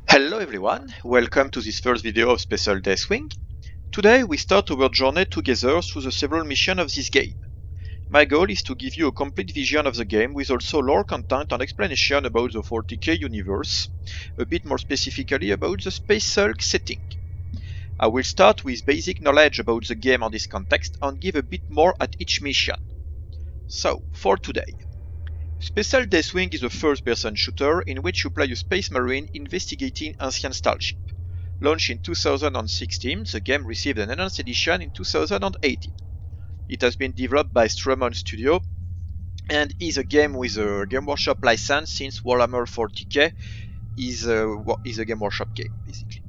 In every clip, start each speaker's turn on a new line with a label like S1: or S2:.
S1: Hello everyone, welcome to this first video of Special Deathwing. Today we start our journey together through the several missions of this game. My goal is to give you a complete vision of the game with also lore content and explanation about the 40k universe, a bit more specifically about the Space Hulk setting. I will start with basic knowledge about the game and its context and give a bit more at each mission. So, for today. Special Deathwing is a first-person shooter in which you play a space marine investigating ancient starship. Launched in 2016, the game received an enhanced edition in 2018. It has been developed by Strumon Studio and is a game with a Game Workshop license since Warhammer 40k is a Game Workshop game, basically.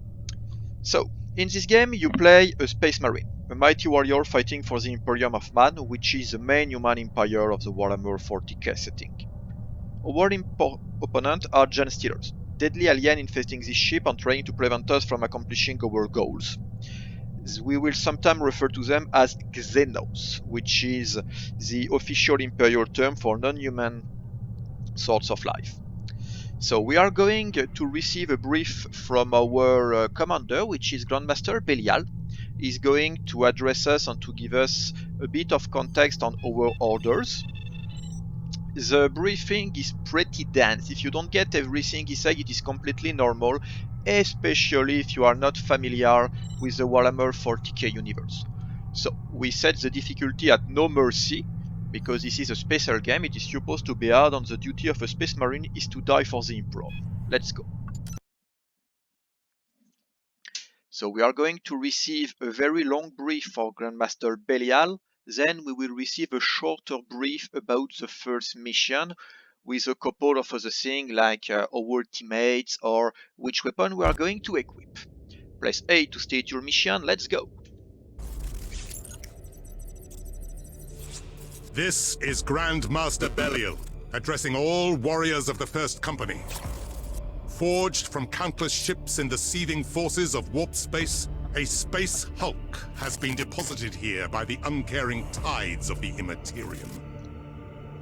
S1: So, in this game you play a space marine, a mighty warrior fighting for the Imperium of Man, which is the main human empire of the Warhammer 40k setting. Our opponent are Gen Stealers, deadly alien infesting this ship and trying to prevent us from accomplishing our goals. We will sometimes refer to them as Xenos, which is the official imperial term for non-human sorts of life. So we are going to receive a brief from our commander, which is Grandmaster Belial. He's going to address us and to give us a bit of context on our orders. The briefing is pretty dense. If you don't get everything he said, it is completely normal, especially if you are not familiar with the Warhammer 40k universe. So, we set the difficulty at no mercy, because this is a special game. It is supposed to be hard, and the duty of a space marine is to die for the Emperor. Let's go. So we are going to receive a very long brief for Grandmaster Belial. Then we will receive a shorter brief about the first mission with a couple of other things like our teammates or which weapon we are going to equip. Press A to state your mission. Let's go.
S2: This is Grandmaster Belial, addressing all warriors of the First Company. Forged from countless ships in the seething forces of warp space, a space hulk has been deposited here by the uncaring tides of the Immaterium.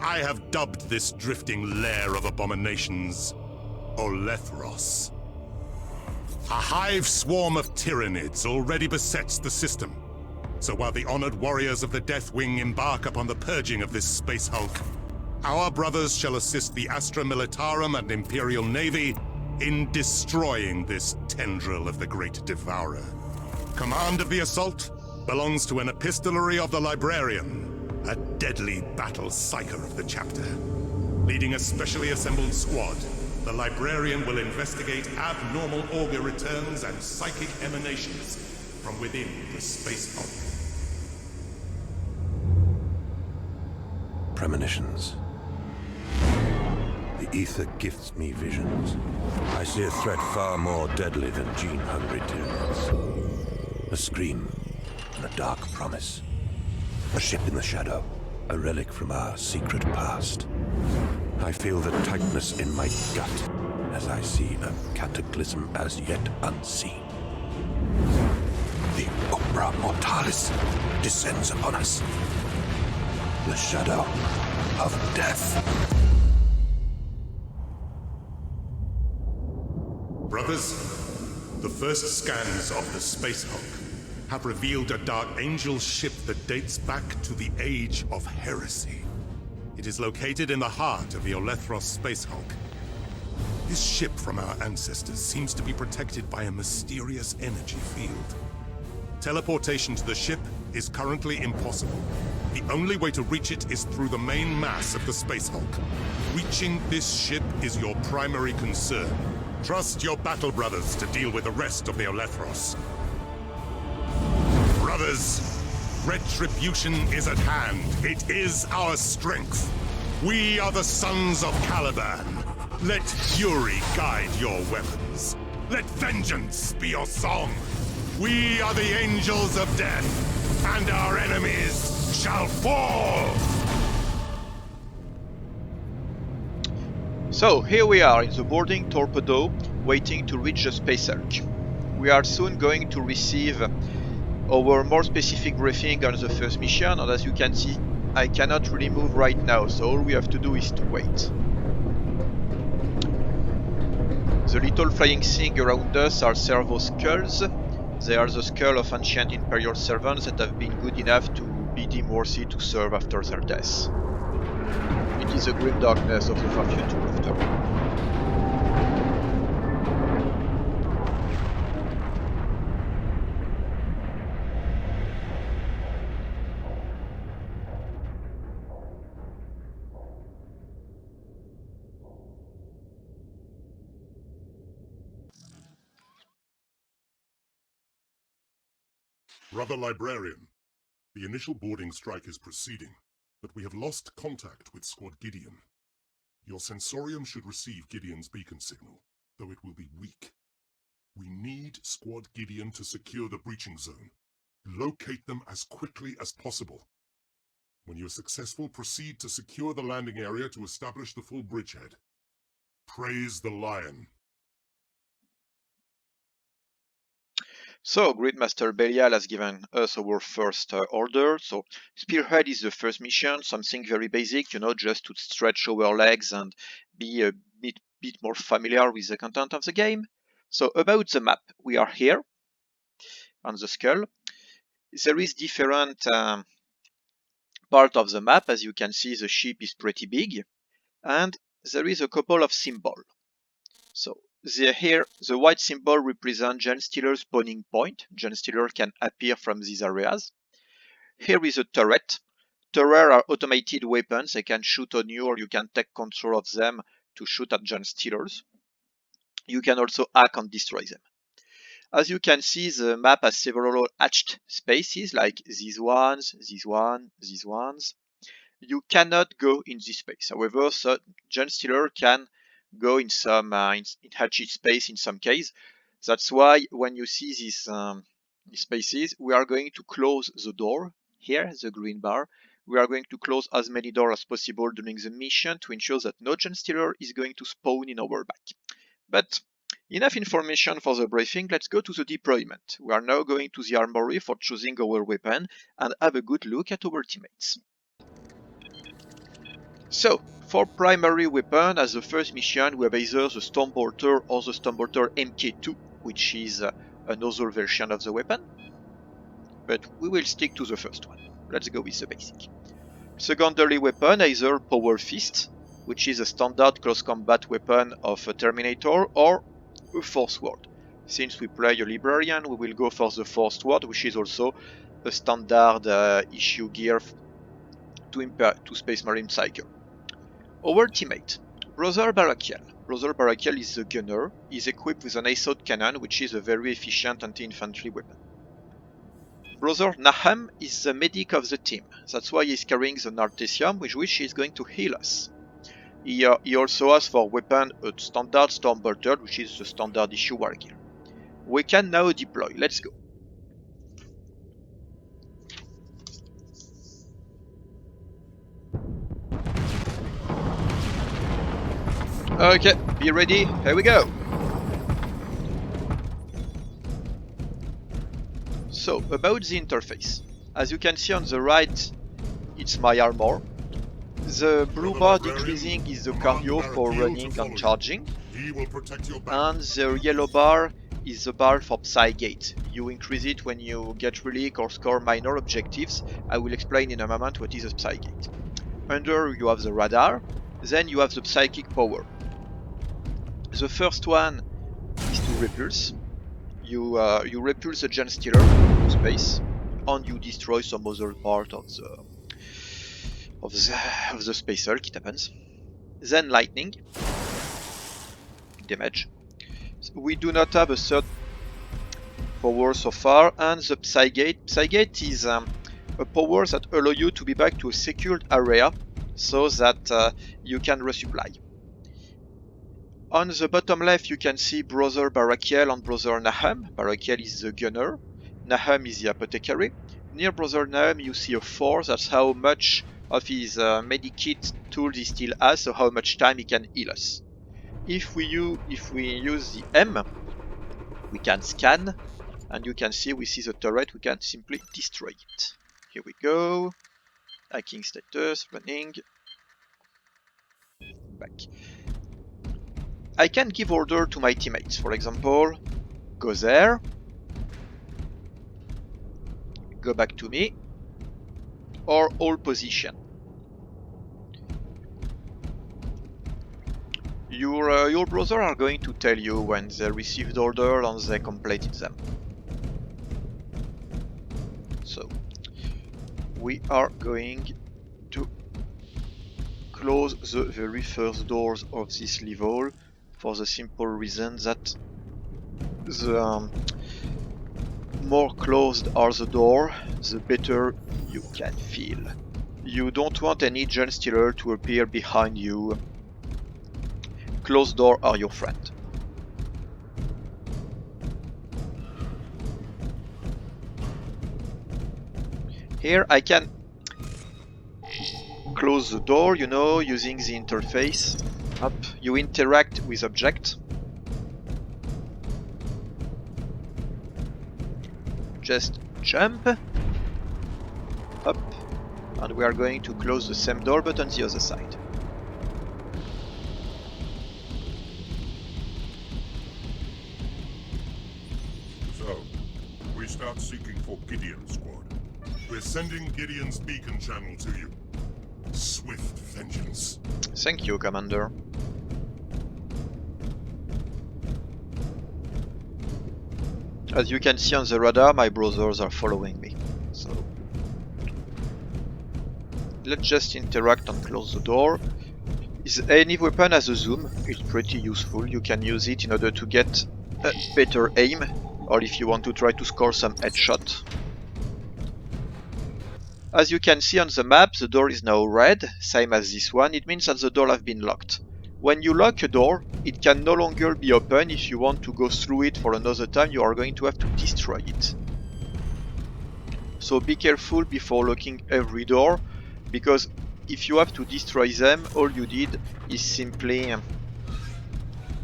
S2: I have dubbed this drifting lair of abominations Olethros. A hive swarm of tyrannids already besets the system. So while the honored warriors of the Deathwing embark upon the purging of this space hulk, our brothers shall assist the Astra Militarum and Imperial Navy in destroying this tendril of the Great Devourer. Command of the assault belongs to an epistolary of the Librarian, a deadly battle psyker of the chapter. Leading a specially assembled squad, the Librarian will investigate abnormal augur returns and psychic emanations from within the space hulk.
S3: Premonitions. The ether gifts me visions. I see a threat far more deadly than gene-hungry tyrannids. A scream and a dark promise. A ship in the shadow, a relic from our secret past. I feel the tightness in my gut as I see a cataclysm as yet unseen. The Umbra Mortalis descends upon us. The shadow of death.
S2: Brothers, the first scans of the Space Hulk have revealed a Dark Angel ship that dates back to the Age of Heresy. It is located in the heart of the Olethros Space Hulk. This ship from our ancestors seems to be protected by a mysterious energy field. Teleportation to the ship is currently impossible. The only way to reach it is through the main mass of the Space Hulk. Reaching this ship is your primary concern. Trust your battle brothers to deal with the rest of the Olethros. Brothers, retribution is at hand. It is our strength. We are the sons of Caliban. Let fury guide your weapons. Let vengeance be your song. We are the angels of death, and our enemies shall fall!
S1: So here we are in the boarding torpedo, waiting to reach the Space Hulk. We are soon going to receive our more specific briefing on the first mission, and as you can see, I cannot really move right now, so all we have to do is to wait. The little flying thing around us are servo skulls. They are the skull of ancient Imperial servants that have been good enough to be deemed worthy to serve after their death. It is the grim darkness of the far future after all.
S2: Brother Librarian, the initial boarding strike is proceeding, but we have lost contact with Squad Gideon. Your sensorium should receive Gideon's beacon signal, though it will be weak. We need Squad Gideon to secure the breaching zone. Locate them as quickly as possible. When you are successful, proceed to secure the landing area to establish the full bridgehead. Praise the Lion.
S1: So, Gridmaster Belial has given us our first order. So, Spearhead is the first mission, something very basic, you know, just to stretch our legs and be a bit more familiar with the content of the game. So, about the map, we are here on the skull. There is different part of the map. As you can see, the ship is pretty big, and there is a couple of symbols. So here, the white symbol represents Genestealer's spawning point. Genestealer can appear from these areas. Here is a turret. Turrets are automated weapons. They can shoot on you, or you can take control of them to shoot at Genestealers. You can also hack and destroy them. As you can see, the map has several hatched spaces, like these ones, these ones. You cannot go in this space. However, so Genestealer can go in some in hatched space in some case. That's why when you see these spaces, we are going to close the door. Here, the green bar. We are going to close as many doors as possible during the mission to ensure that no Genestealer is going to spawn in our back. But enough information for the briefing. Let's go to the deployment. We are now going to the armory for choosing our weapon and have a good look at our teammates. So, for primary weapon, as the first mission, we have either the Stormbolter or the Stormbolter MK2, which is another version of the weapon. But we will stick to the first one. Let's go with the basic. Secondary weapon, either Power Fist, which is a standard close combat weapon of a Terminator, or a Force Sword. Since we play a Librarian, we will go for the Force Sword, which is also a standard issue gear to Space Marine Cycle. Our teammate, Brother Barakiel. Brother Barakiel is the gunner. He is equipped with an assault cannon, which is a very efficient anti-infantry weapon. Brother Nahum is the medic of the team. That's why he is carrying the Nartesium, with which he is going to heal us. He also has for weapon a standard Stormbolter, which is the standard issue war gear. We can now deploy. Let's go. Okay, be ready. Here we go. So, about the interface. As you can see on the right, it's my armor. The blue bar decreasing is the cardio for running and charging. And the yellow bar is the bar for Psygate. You increase it when you get relic or score minor objectives. I will explain in a moment what is a Psygate. Under you have the radar, then you have the psychic power. The first one is to repulse. You repulse a Genestealer to space, and you destroy some other part of the space Hulk. It happens. Then lightning damage. We do not have a third power so far, and the Psygate. Psygate is a power that allows you to be back to a secured area, so that you can resupply. On the bottom left, you can see Brother Barakiel and Brother Nahum. Barakiel is the gunner, Nahum is the apothecary. Near Brother Nahum, you see a 4, that's how much of his medikit tools he still has, so how much time he can heal us. If we use the M, we can scan, and you can see we see the turret, we can simply destroy it. Here we go. Hacking status, running. Back. I can give order to my teammates. For example, go there, go back to me, or hold position. Your brother are going to tell you when they received order and they completed them. So we are going to close the very first doors of this level for the simple reason that the more closed are the door, the better you can feel. You don't want any Gen Stealer to appear behind you. Closed doors are your friend. Here I can close the door, you know, using the interface. Up, you interact with object. Just jump up, and we are going to close the same door but on the other side.
S2: So, we start seeking for Gideon's squad. We're sending Gideon's beacon channel to you. Swift vengeance.
S1: Thank you, Commander. As you can see on the radar, my brothers are following me. So let's just interact and close the door. Any weapon has a zoom, it's pretty useful. You can use it in order to get a better aim, or if you want to try to score some headshot. As you can see on the map, the door is now red, same as this one. It means that the door has been locked. When you lock a door, it can no longer be open. If you want to go through it for another time, you are going to have to destroy it. So be careful before locking every door, because if you have to destroy them, all you did is simply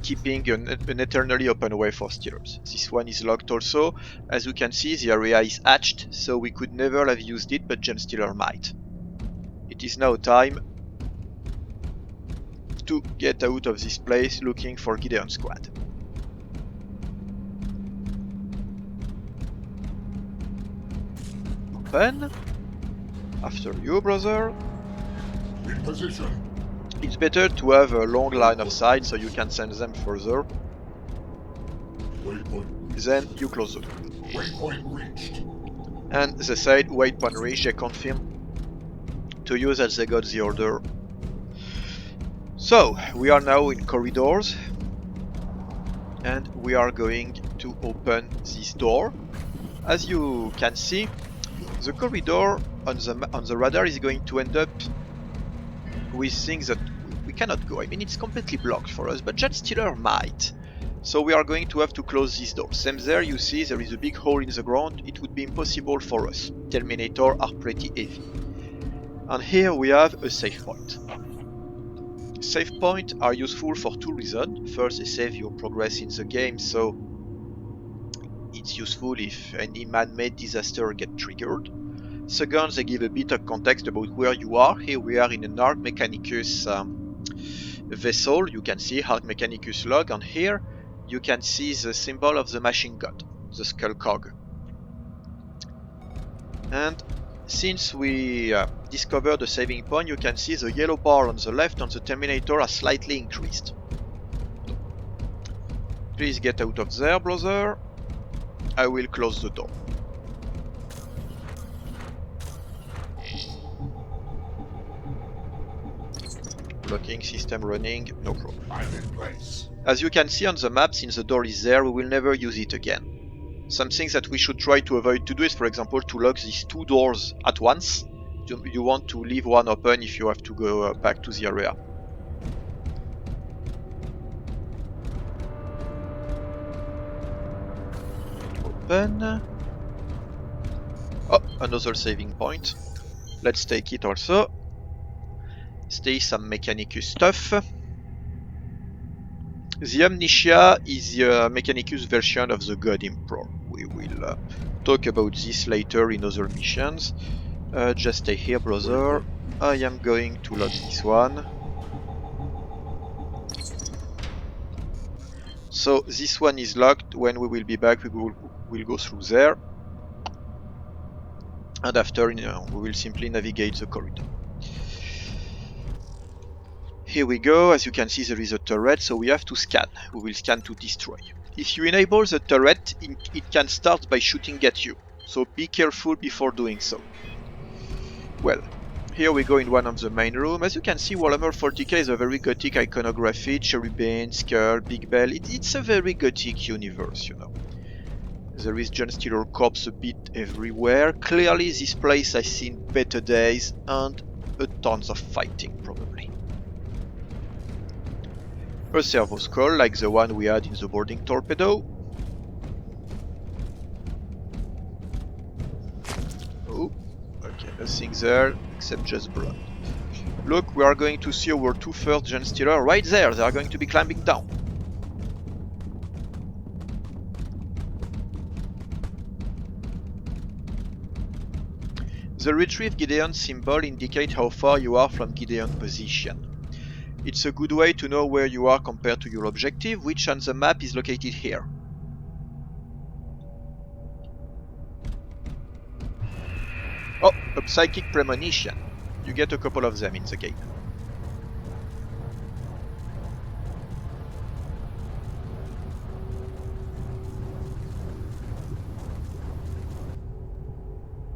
S1: keeping an eternally open way for stealers. This one is locked also. As you can see, the area is hatched, so we could never have used it, but Gen Stealer might. It is now time to get out of this place looking for Gideon's squad. Open. After you, brother.
S2: In position.
S1: It's better to have a long line of sight so you can send them further.
S2: Waypoint.
S1: Then you close the door.
S2: Waypoint reached.
S1: And they said waypoint reached, they confirm to you that they got the order. So we are now in corridors, and we are going to open this door. As you can see, the corridor on the radar is going to end up with things that we cannot go. I mean, it's completely blocked for us, but Gen Stealer might. So we are going to have to close this door. Same there, you see there is a big hole in the ground. It would be impossible for us. Terminator are pretty heavy. And here we have a save point. Save points are useful for two reasons. First, they save your progress in the game, so it's useful if any man-made disaster gets triggered. Second, they give a bit of context about where you are. Here we are in an Arc Mechanicus vessel. You can see Arc Mechanicus log, and here you can see the symbol of the machine god, the skull cog. And since we discovered the saving point, you can see the yellow bar on the left on the Terminator has slightly increased. Please get out of there, brother. I will close the door. Blocking system running, no problem.
S2: I'm in place.
S1: As you can see on the map, since the door is there, we will never use it again. Something that we should try to avoid to do is, for example, to lock these two doors at once. You want to leave one open if you have to go back to the area. Open. Oh, another saving point. Let's take it also. Stay some Mechanicus stuff. The Amnesia is the Mechanicus version of the God Emperor. We will talk about this later in other missions. Just stay here, brother. I am going to lock this one. So this one is locked. When we will be back, we'll go through there. And after, we will simply navigate the corridor. Here we go. As you can see, there is a turret, so we have to scan. We will scan to destroy. If you enable the turret, it can start by shooting at you. So be careful before doing so. Well, here we go in one of the main rooms. As you can see, Warhammer 40k is a very gothic iconography. Cherubim, skull, big bell. It's a very gothic universe, There is John Steeler corpse a bit everywhere. Clearly this place has seen better days and tons of fighting probably. A servo skull like the one we had in the boarding torpedo. Oh, okay, nothing there except just blood. Look, we are going to see our two first John Steeler right there. They are going to be climbing down. The retrieve Gideon symbol indicates how far you are from Gideon's position. It's a good way to know where you are compared to your objective, which on the map is located here. Oh, a psychic premonition. You get a couple of them in the game.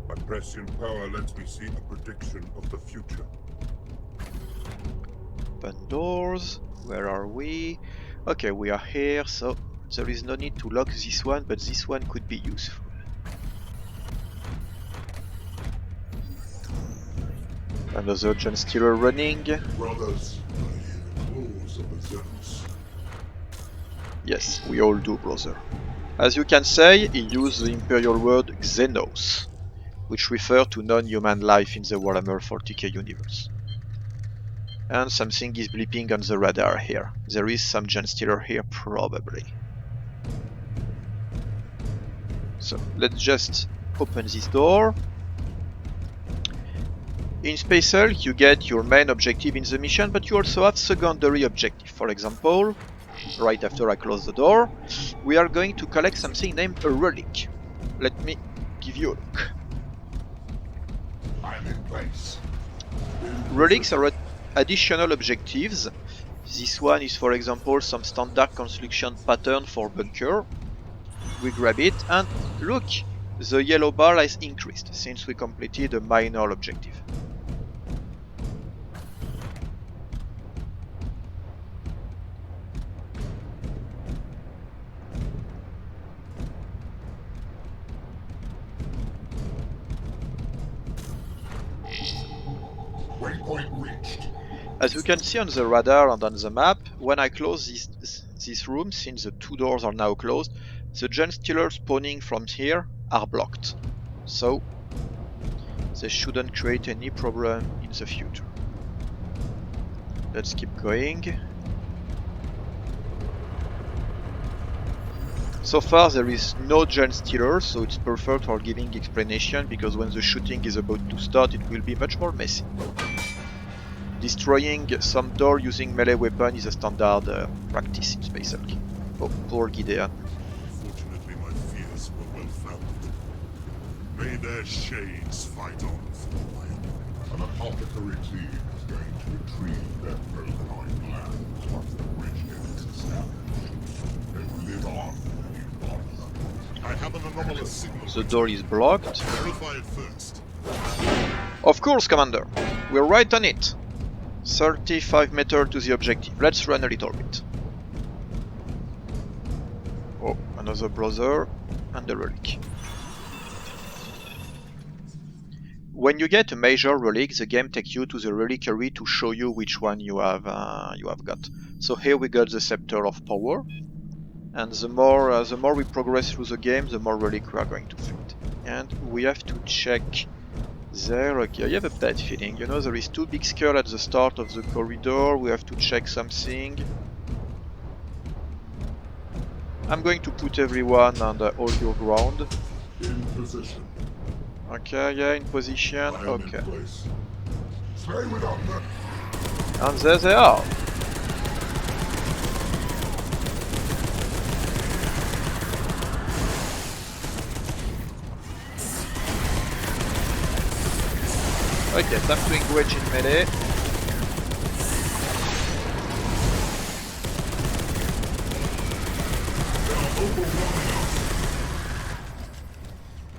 S2: My prescient power lets me see a prediction of the future.
S1: Open doors. Where are we? Okay, we are here, so there is no need to lock this one, but this one could be useful. Another John Steeler running.
S2: Brothers, I hear claws of observance.
S1: Yes, we all do, brother. As you can say, he used the Imperial word Xenos, which refers to non-human life in the Warhammer 40k universe. And something is bleeping on the radar here. There is some John Steeler here, probably. So, let's just open this door. In Space Hulk, you get your main objective in the mission, but you also have secondary objective. For example, right after I close the door, we are going to collect something named a relic. Let me give you a look.
S2: I'm in place.
S1: Relics are additional objectives. This one is, for example, some standard construction pattern for bunker. We grab it and look, the yellow bar has increased since we completed a minor objective.
S2: Waypoint reached.
S1: As you can see on the radar and on the map, when I close this room, since the two doors are now closed, the John Steeler spawning from here are blocked. So, they shouldn't create any problem in the future. Let's keep going. So far there is no John Steeler, so it's perfect for giving explanation, because when the shooting is about to start it will be much more messy. Destroying some door using melee weapon is a standard practice in Space Hulk. Oh, poor Gideon.
S2: Fortunately, my fears were well founded. May their shades fight on for a while. An apothecary team is going to retrieve their broken lands once the bridgehead is established. They will live on in bodies. I have an anomalous signal.
S1: The door is blocked.
S2: Verify it first.
S1: Of course, Commander. We're right on it. 35 meters to the objective. Let's run a little bit. Oh, another brother and a relic. When you get a major relic, the game takes you to the reliquary to show you which one you have got. So here we got the Scepter of Power, and the more we progress through the game, the more relic we are going to find. And we have to check there. Okay, I have a bad feeling. There is two big skulls at the start of the corridor. We have to check something. I'm going to put everyone on hold your ground.
S2: In position.
S1: Okay, yeah, in position. Okay.
S2: Stay without them.
S1: And there they are. Okay, time to engage in melee.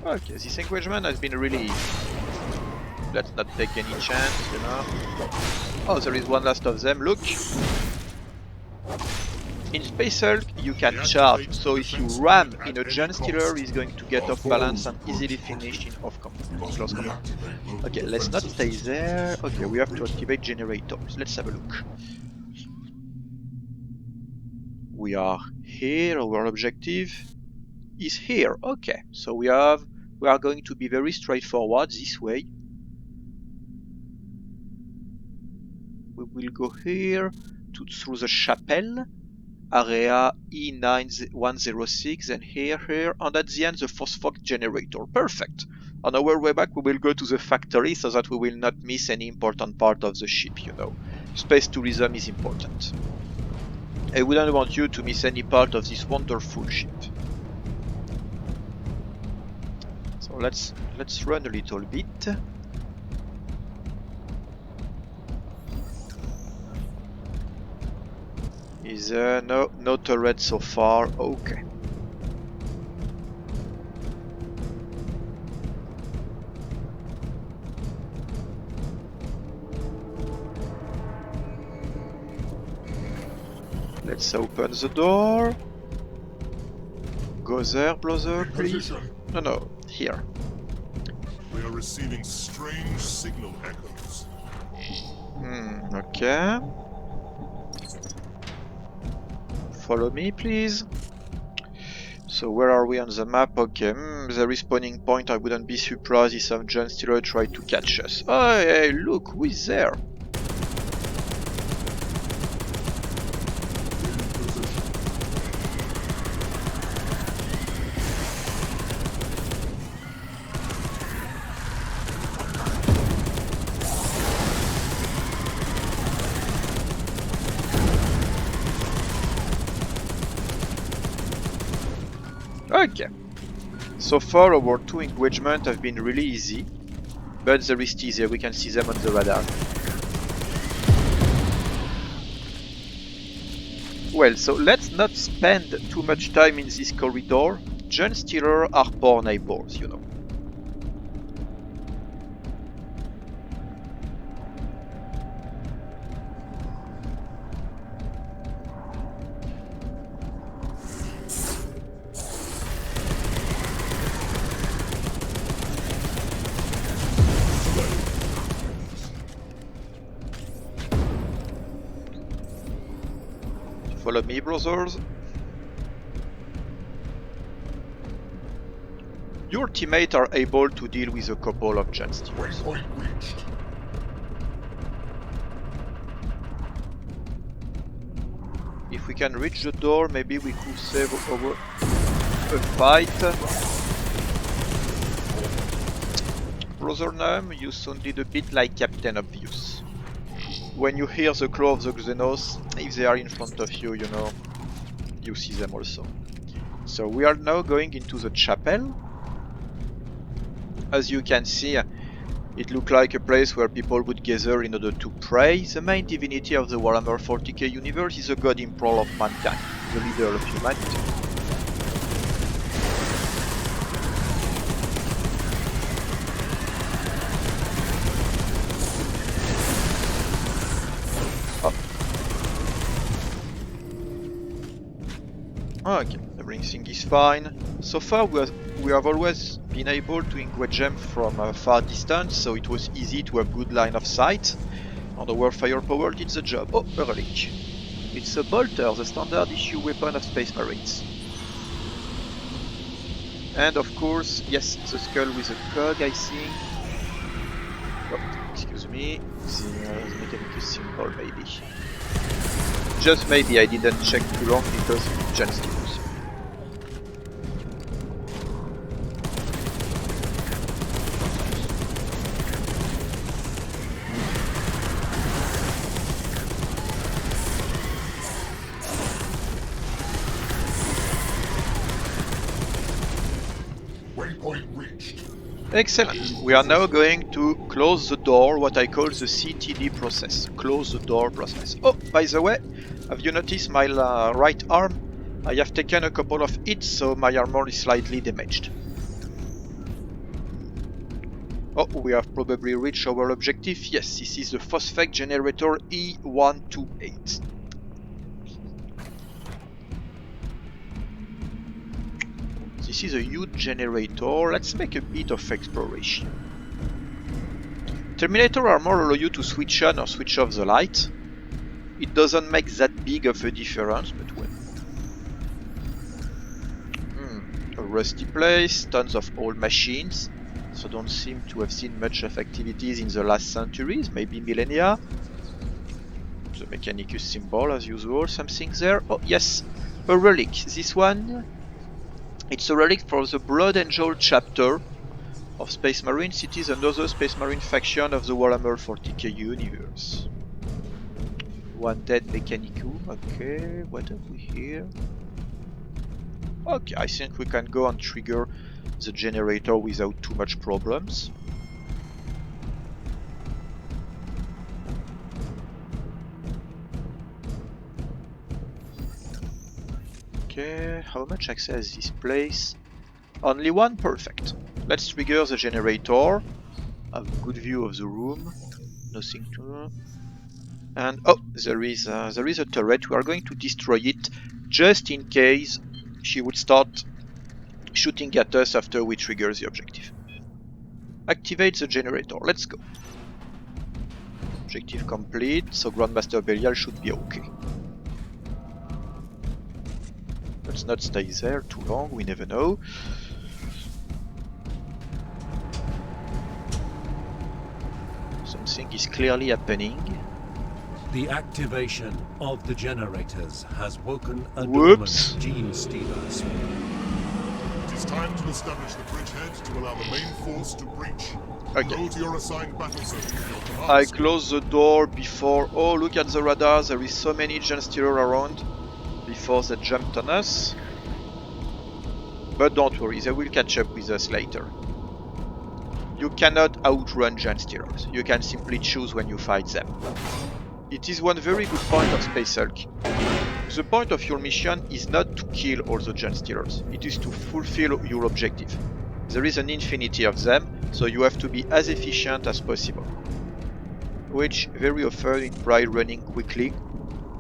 S1: Okay, this engagement has been really easy. Let's not take any chance, you know. Oh, there is one last of them, look! In Space Hulk, you can charge, so if you ram in a Gen Stealer, he's going to get off balance and easily finish in close combat. Okay, let's not stay there. Okay, we have to activate generators. Let's have a look. We are here, our objective is here. Okay, so we are going to be very straightforward this way. We will go here through the chapel. Area E9106 and here, and at the end the phosphog generator. Perfect! On our way back we will go to the factory so that we will not miss any important part of the ship, you know. Space tourism is important. I wouldn't want you to miss any part of this wonderful ship. So let's run a little bit. Is there no turret so far? Okay. Let's open the door. Go there, brother, please. No, here.
S2: We are receiving strange signal echoes.
S1: Okay. Follow me, please. So where are we on the map? Okay, the respawning point. I wouldn't be surprised if some Gen Stealer try to catch us. Oh, hey, look, who is there? Okay, so far our two engagements have been really easy, but there is teaser, we can see them on the radar. Well, so let's not spend too much time in this corridor. Gen Stealer are poor neighbors, you know. Follow me, brothers. Your teammates are able to deal with a couple of Gen Stealers. If we can reach the door, maybe we could save over a fight. Brother Num, you sounded a bit like Captain Obvious. When you hear the claw of the Xenos, if they are in front of you, you know, you see them also. So we are now going into the chapel. As you can see, it looked like a place where people would gather in order to pray. The main divinity of the Warhammer 40k universe is a god in prole of mankind, the leader of humanity. Okay, everything is fine. So far we have always been able to engage them from a far distance, so it was easy to have good line of sight. And our firepower did the job. Oh, a relic. It's a bolter, the standard issue weapon of Space Marines. And of course, yes, the skull with a cog, I think. Oh, excuse me. The mechanic is simple, maybe. Just maybe, I didn't check too long because Gen Stealers.
S2: Waypoint reached.
S1: Excellent. We are now going to close the door, what I call the CTD process. Close the door process. Oh, by the way, have you noticed my right arm? I have taken a couple of hits, so my armor is slightly damaged. Oh, we have probably reached our objective. Yes, this is the phosphate generator E128. This is a huge generator. Let's make a bit of exploration. Terminator armor allows you to switch on or switch off the light. It doesn't make that big of a difference, but well. A rusty place, tons of old machines. So don't seem to have seen much of activities in the last centuries, maybe millennia. The Mechanicus symbol as usual, something there. Oh yes, a relic. This one, it's a relic for the Blood Angel chapter of Space Marines. It is another Space Marine faction of the Warhammer 40k universe. One dead Mechanicus. Okay, what have we here? Okay, I think we can go and trigger the generator without too much problems. Okay, how much access is this place? Only one? Perfect. Let's trigger the generator. Have a good view of the room. Nothing to... And oh, there is a turret. We are going to destroy it just in case she would start shooting at us after we trigger the objective. Activate the generator. Let's go. Objective complete, so Grandmaster Belial should be okay. Let's not stay there too long, we never know. Something is clearly happening.
S4: The activation of the generators has woken a
S1: Whoops.
S4: dormant gene stealers.
S2: It is time to establish the bridgehead to allow the main force to breach.
S1: Okay.
S2: Go to your assigned battle zone with your command.
S1: I close the door before... Oh, look at the radar, there is so many Gen Stealers around before they jumped on us. But don't worry, they will catch up with us later. You cannot outrun Gen Stealers, you can simply choose when you fight them. It is one very good point of Space Hulk. The point of your mission is not to kill all the Gen Stealers, it is to fulfill your objective. There is an infinity of them, so you have to be as efficient as possible. Which very often implies running quickly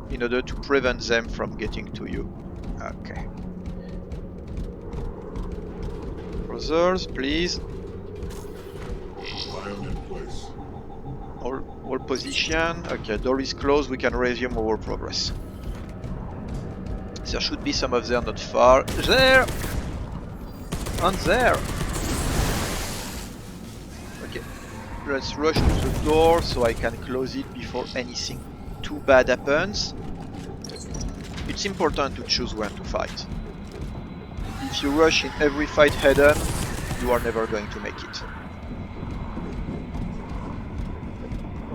S1: in order to prevent them from getting to you. Okay. Brothers, please.
S2: Iron in place.
S1: All position. Okay, door is closed, we can resume our progress. There should be some of them not far. There! And there! Okay, let's rush to the door so I can close it before anything too bad happens. It's important to choose when to fight. If you rush in every fight head-on, you are never going to make it.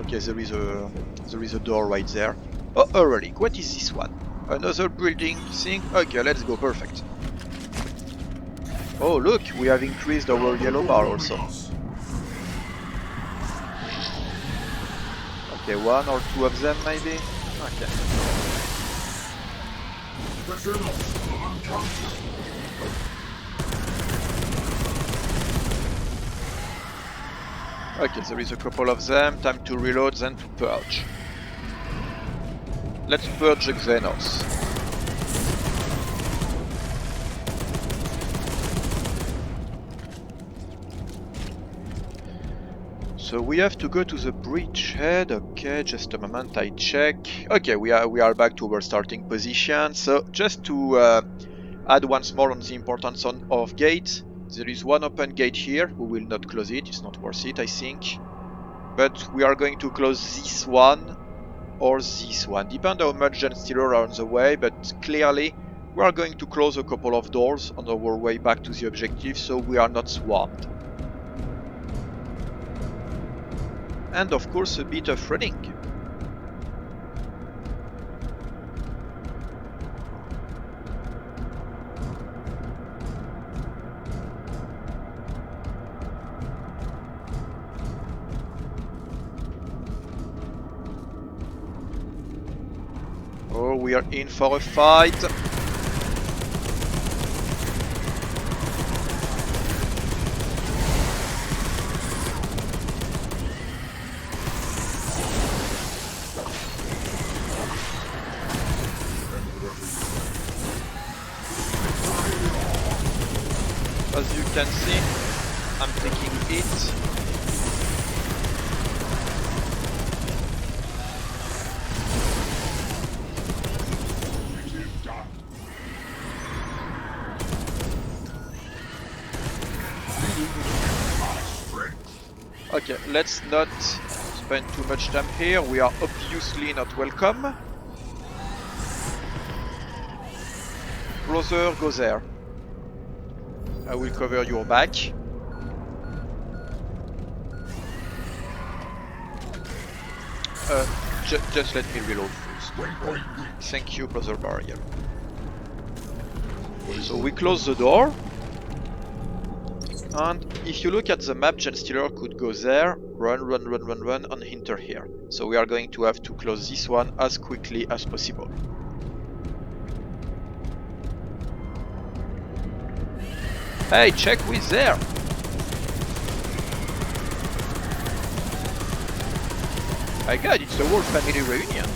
S1: Okay, there is a door right there. Oh, a relic. What is this one? Another building thing? Okay, let's go. Perfect. Oh, look, we have increased our yellow bar also. Okay, one or two of them maybe? Okay. Okay, there is a couple of them. Time to reload, then to purge. Let's purge the Xenos. So we have to go to the bridgehead. Okay, just a moment, I check. Okay, we are back to our starting position. So just to add once more on the importance of gates, there is one open gate here. We will not close it, it's not worth it, I think. But we are going to close this one or this one. Depend how much Gen Stealers are on the way, but clearly we are going to close a couple of doors on our way back to the objective so we are not swarmed. And of course a bit of running. we are in for a fight. As you can see, I'm taking it. Okay, let's not spend too much time here. We are obviously not welcome. Brother, go there. I will cover your back. Just let me reload first. Thank you, Brother Barrier. So we close the door. And if you look at the map, Genestealer could go there, run, and enter here. So we are going to have to close this one as quickly as possible. Hey, check who is there! My god, it's the whole family reunion!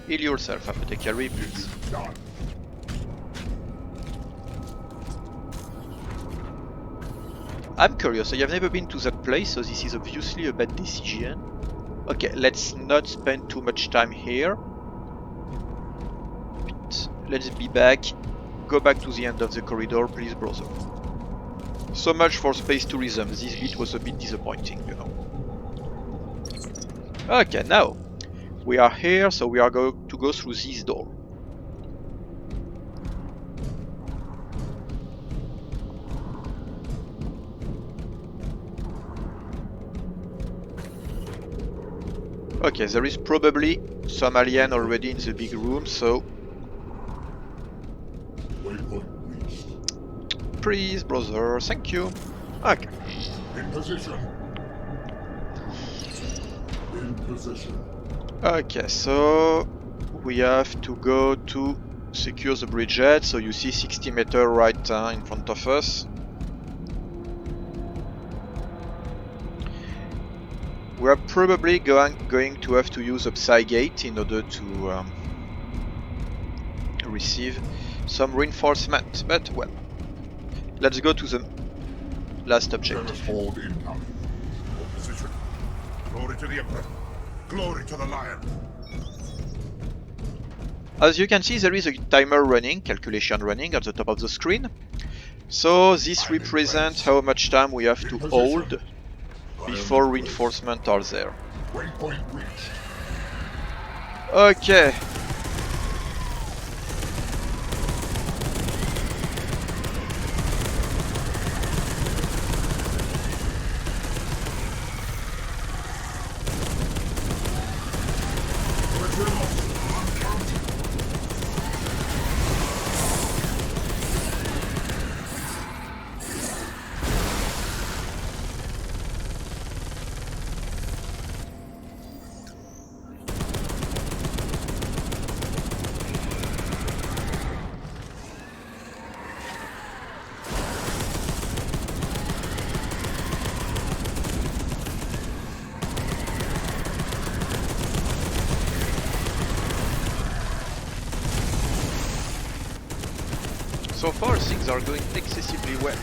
S1: Heal yourself, Apothecary, please. I'm curious, I have never been to that place, so this is obviously a bad decision. Okay, let's not spend too much time here. But let's be back. Go back to the end of the corridor, please, brother. So much for space tourism. This bit was a bit disappointing, you know. Okay, now we are here, so we are going to go through this door. Okay, there is probably some alien already in the big room, so... Please, brother, thank you. Okay.
S2: In position. In position.
S1: Okay, so we have to go to secure the bridgehead, so you see 60 meters right in front of us. We are probably going to have to use a Psygate in order to receive some reinforcement, but well, let's go to the last objective.
S2: Glory to the Emperor. Glory to the Lion.
S1: As you can see, there is a timer running, calculation running at the top of the screen. So this represents how much time we have to hold before reinforcements are there. Okay. So far things are going excessively well.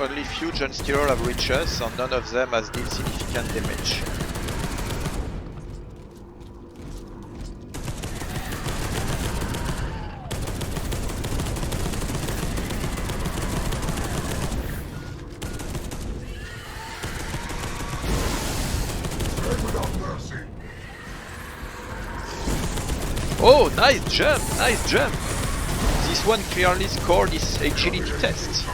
S1: Only few Genestealer have reached us and none of them has dealt significant damage. Oh, nice jump, nice jump! This one clearly scored his agility test.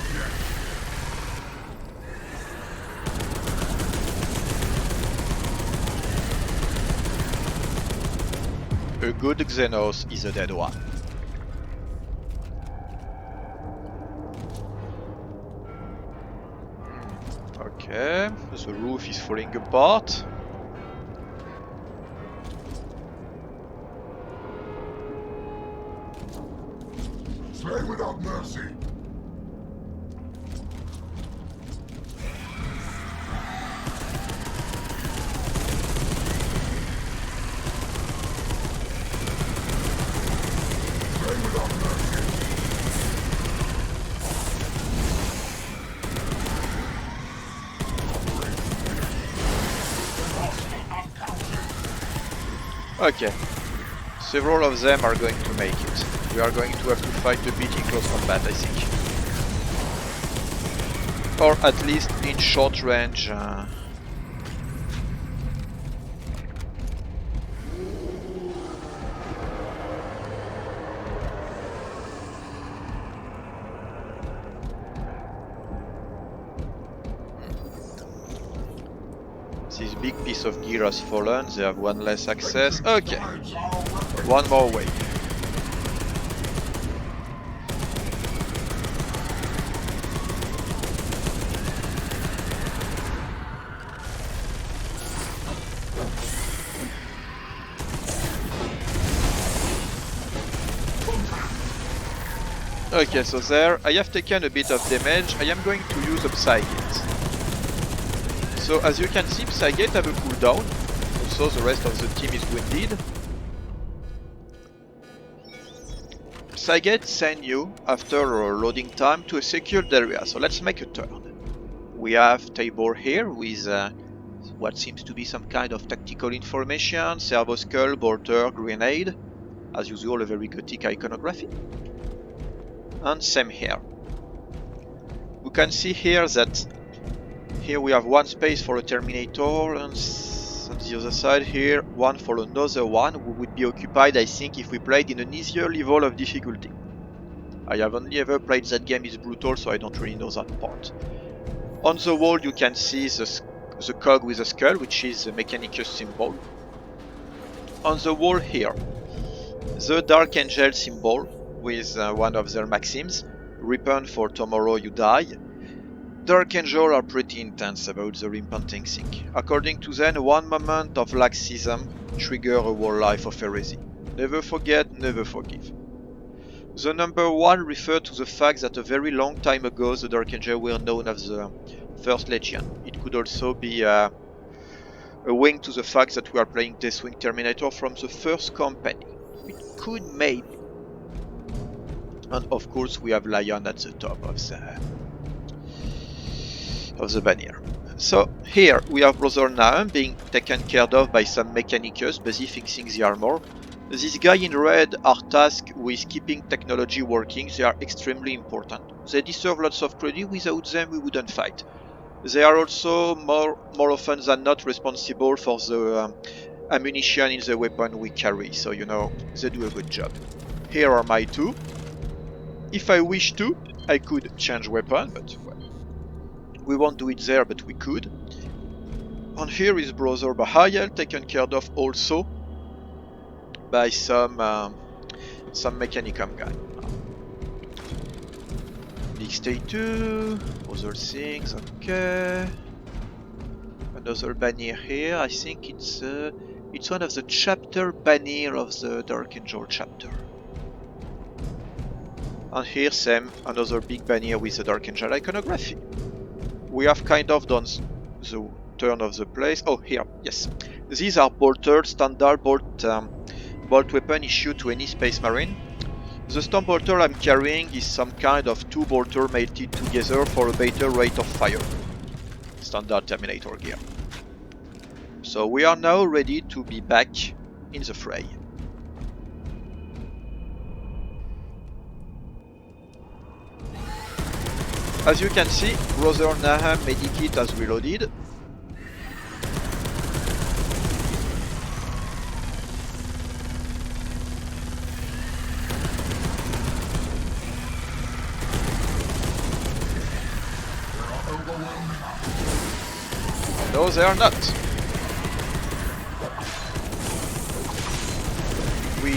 S1: A good Xenos is a dead one. Okay, the roof is falling apart.
S2: Slay without mercy.
S1: Okay, several of them are going to make it. We are going to have to fight a bit in close combat, I think. Or at least in short range. This big piece of gear has fallen, they have one less access. Okay, one more wave. Okay, so there, I have taken a bit of damage. I am going to use a Psygate. So as you can see, Psygate have a cooldown. Also the rest of the team is wounded. Psygate send you, after a loading time, to a secured area. So let's make a turn. We have Tabor here with what seems to be some kind of tactical information, servo skull, bolter, grenade. As usual, a very gothic iconography. And same here. You can see here that here we have one space for a Terminator, and on the other side here one for another one who would be occupied, I think, if we played in an easier level of difficulty. I have only ever played that game is brutal, so I don't really know that part. On the wall you can see the cog with a skull, which is the Mechanicus symbol. On the wall here, the Dark Angel symbol with one of their maxims, repent for tomorrow you die. Dark Angel are pretty intense about the repenting thing. According to them, one moment of laxism trigger a whole life of heresy. Never forget, never forgive. The number 1 refers to the fact that a very long time ago the Dark Angel were known as the First Legion. It could also be a wink to the fact that we are playing Deathwing Terminator from the first company. It could maybe. And of course we have Lion at the top of the banner. So here we have Brother Nahum being taken care of by some Mechanicus busy fixing the armor. This guy in red are tasked with keeping technology working. They are extremely important. They deserve lots of credit. Without them we wouldn't fight. They are also more often than not responsible for the ammunition in the weapon we carry, so you know, they do a good job. Here are my two. If I wish to, I could change weapon, but well, we won't do it there, but we could. And here is Brother Bahael, taken care of also by some Mechanicum guy. Big statue, other things, okay. Another banner here, I think it's one of the chapter banner of the Dark Angel chapter. And here same, another big banner with the Dark Angel iconography. We have kind of done the turn of the place. Oh, here, yes. These are bolters, standard bolt weapon issued to any Space Marine. The Storm Bolter I'm carrying is some kind of 2 bolter mated together for a better rate of fire. Standard Terminator gear. So we are now ready to be back in the fray. As you can see, Brother Nahum Medikit has reloaded. No, they are not. We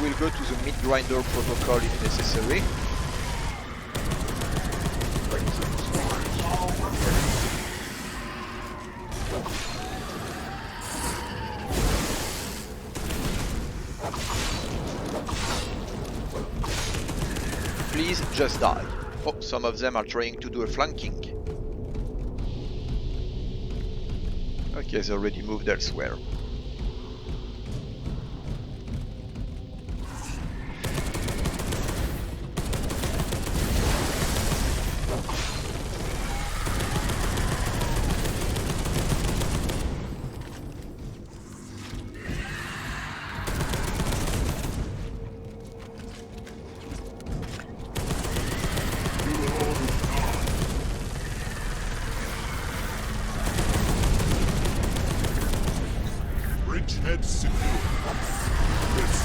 S1: will go to the meat grinder protocol if necessary. just died. Oh, some of them are trying to do a flanking. Okay, they already moved elsewhere.
S2: Bridgehead secure.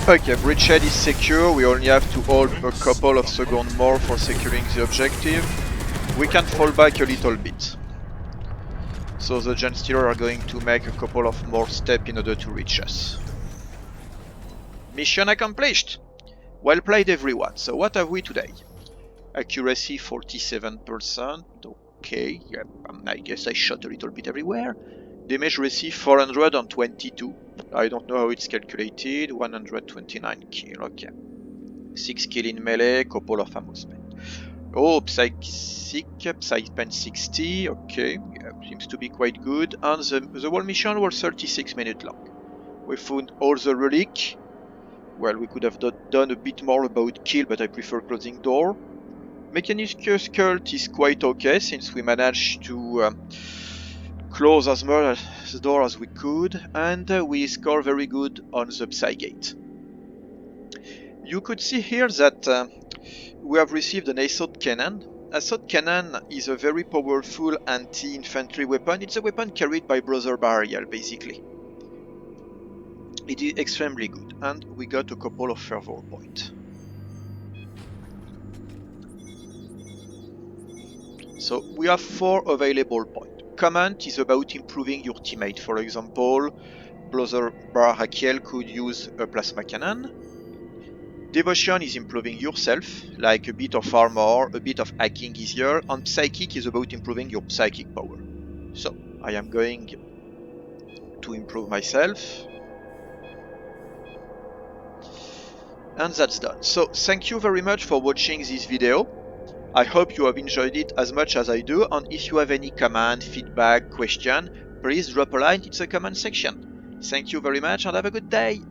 S1: Okay, bridgehead is secure. We only have to hold a couple of seconds more for securing the objective. We can fall back a little bit. So the Genestealers are going to make a couple of more steps in order to reach us. Mission accomplished! Well played everyone. So what have we today? Accuracy 47%. Okay, yeah, I guess I shot a little bit everywhere. Damage received 422. I don't know how it's calculated. 129 kill, okay. 6 kill in melee, couple of ammo spent. Oh, Psychic, Psypen 60, okay, yeah, seems to be quite good. And the whole mission was 36 minutes long. We found all the relic. Well, we could have done a bit more about kill, but I prefer closing door. Mechanicus Cult is quite okay, since we managed to close as much the door as we could, and we score very good on the Psygate. You could see here that we have received an Assault Cannon. Assault Cannon is a very powerful anti-infantry weapon. It's a weapon carried by Brother Barial, basically. It is extremely good, and we got a couple of fervor points. So we have 4 available points. Command is about improving your teammate. For example, Brother Barakiel could use a plasma cannon. Devotion is improving yourself, like a bit of armor, a bit of hacking easier, and Psychic is about improving your psychic power. So, I am going to improve myself. And that's done. So, thank you very much for watching this video. I hope you have enjoyed it as much as I do, and if you have any comment, feedback, question, please drop a line in the comment section. Thank you very much and have a good day!